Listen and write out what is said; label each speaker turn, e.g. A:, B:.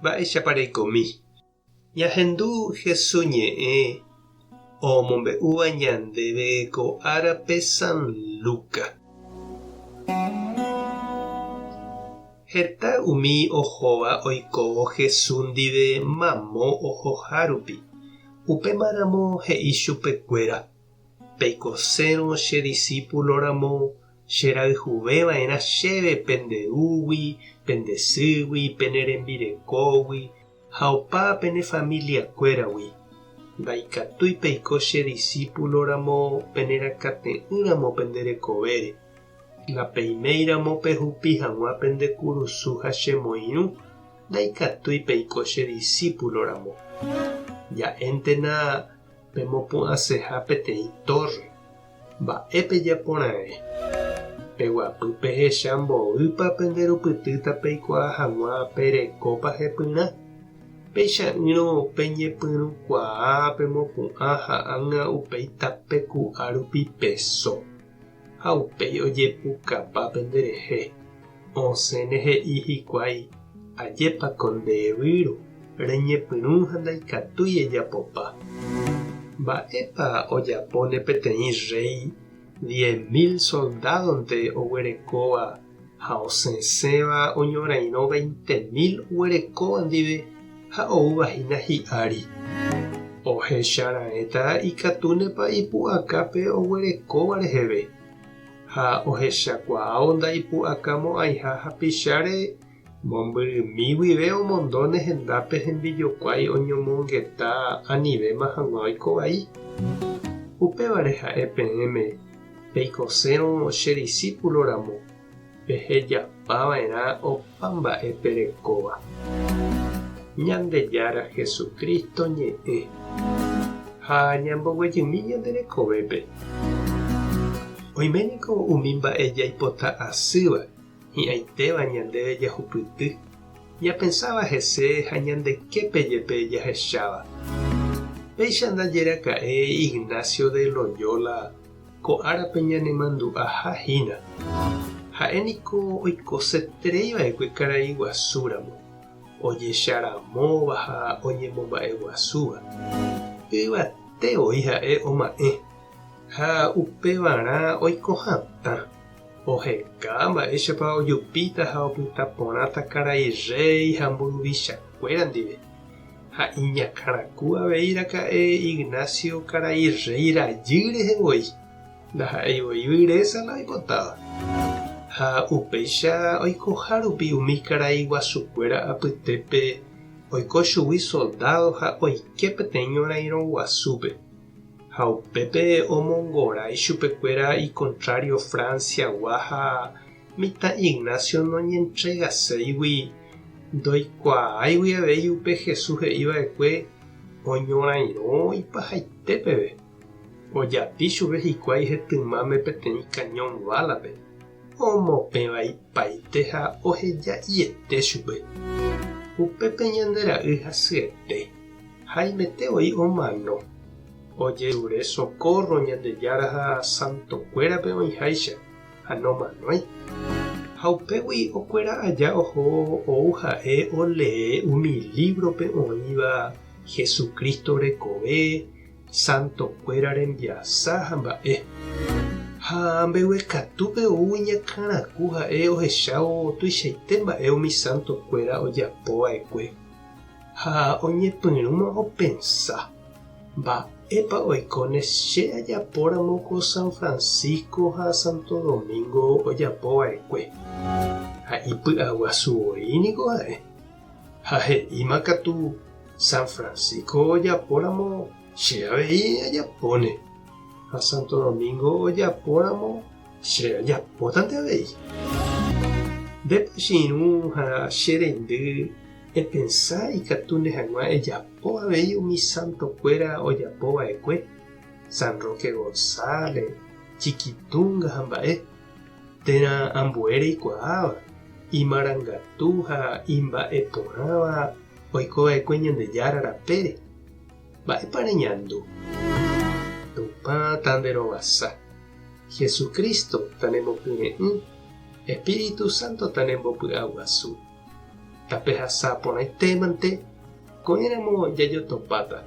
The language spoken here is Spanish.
A: Mba'éichapareikomi. Ñahendu Jesús ñe'ẽ omombe'úva ñandéve ko árape San Luca. Heta umi ohóva oikóvo Jesús ndive mamo ohohárupi. Upémaramo he'i chupekuéra. Peikosérõ che discípuloramo cherayhuveva'erã chéve pendeúgui, pendesýgui, penerembirekógui ha opa pene familiakuéragui. Ndaikatúi peiko che discípuloramo penerakate'ỹramo penderekovére. Lapeiméiramo pehupi hag̃ua pendekurusu ha chemoirũ ndaikatúi peiko che discípuloramo. Ja'éntena pemopu'ãseha peteĩ torre. Mba'épe japorãre. Peguapy pehecha mboýpa penderupytýta peikuaa hag̃ua perekópa hepyrã. Peicha'ỹrõ peñepyrũkuaa pemopu'ã ha ág̃a upéi tape ku'árupi peso. Ha upéi ojepukapa penderehe. Osẽne he'i hikuái ajépako ndeyvýro. Reñepyrũ ha ndaikatúi ejapopa. Mba'épa ojapóne peteĩ rey 10.000 soldadonte oguerekóva ha osẽséva oñorairõ 20.000 oguerekóva ndive ha oúvahína hi'ári. Ohechara'ẽta ikatúnepa ipu'akápe oguerekóva reheve. Ha ohechakuaávo ndaipu'akamo'ãiha hapicháre mombyrymi guive omondo nehendápe hembijokuái oñomongeta anivéma hag̃ua oikovai. Upévare ha'e peẽme peikosérõ che discípuloramo pehejapava'erã opa mba'e perekóva. Ñandejára Jesukristo ñe'ẽ ha ñamboguejymi ñanderekovépe. Oiméniko umi mba'e jaipota asýva hi'ãitéva ñandéve jahupyty. Ñapensáva hese ha ñandeképe jepe jahecháva. Péicha ndajeraka'e Ignacio de Loyola ko árape ñanemandu'aha hína. Ha'éniko oikosetereiva'ekue karai guasúramo. Ojecharamóva ha oñemomba'eguasúva. Yvate oĩ ha'e oma'ẽ. Ha upevarã oikohatã. Oheka mba'éichapa ojupíta ha opytaporãta karai rey ha mburuvichakuéra ndive. Ha iñakãraku aveíraka'e Ignacio karai rey rajy rehevoi. Ndaha'eivoi vyresa la oipotáva. Ha upéicha oikohárupi umi karai guasukuéra apytépe oiko chugui soldado ha oike peteĩ ñorairõ guasúpe. Ha upépe omongorái chupekuéra icontrario Franciagua ha mitã Ignacio noñentregaséigui ndoikuaáigui avei upe Jesús he'íva'ekue oñorairõ ipahaitépeve. Ojapi chupe hikuái hetymáme peteĩ cañón bálape. Omopẽva ipaite ha oheja'íete chupe. Upépe ñandera'y hasyete. Haimete omano. Ojerure socorro ñandejára ha santokuérape oĩháicha ha nomanói. Ha upégui okuera aja oho ou ha'e olee umi librope oĩva Jesucristo rekove, santokuéra rembiasa ha mba'e. Ha mbeguekatúpe ou iñakãraku ha'e ohechávo tuichaite mba'e umi santokuéra ojapova'ekue. Ha oñepyrũma opensa. Mba'épa oikóne che ajapóramo ko San Francisco ha Santo Domingo ojapova'ekue. Ha ipy'aguasuvoíniko ha'e. Ha he'íma katu San Francisco ojapóramo che avei ajapóne. Ha Santo Domingo ojapóramo che ajapótante avei. Ndepochyrũ ha che reindy epensá ikatúne hag̃ua ejapo avei umi santokuéra ojapova'ekue. San Roque González, Chiquitunga ha mba'e. Térã ambuére ikuaáva, imarangatu ha imba'eporãva oikova'ekue Ñandejára rapére. Mba'épa reñandu. Tupã tanderovasa. Jesucristo tanembopure'ỹ. Espíritu Santo tanembopy'aguasu. tapeja sapona y temante, con éramos ya yo topata.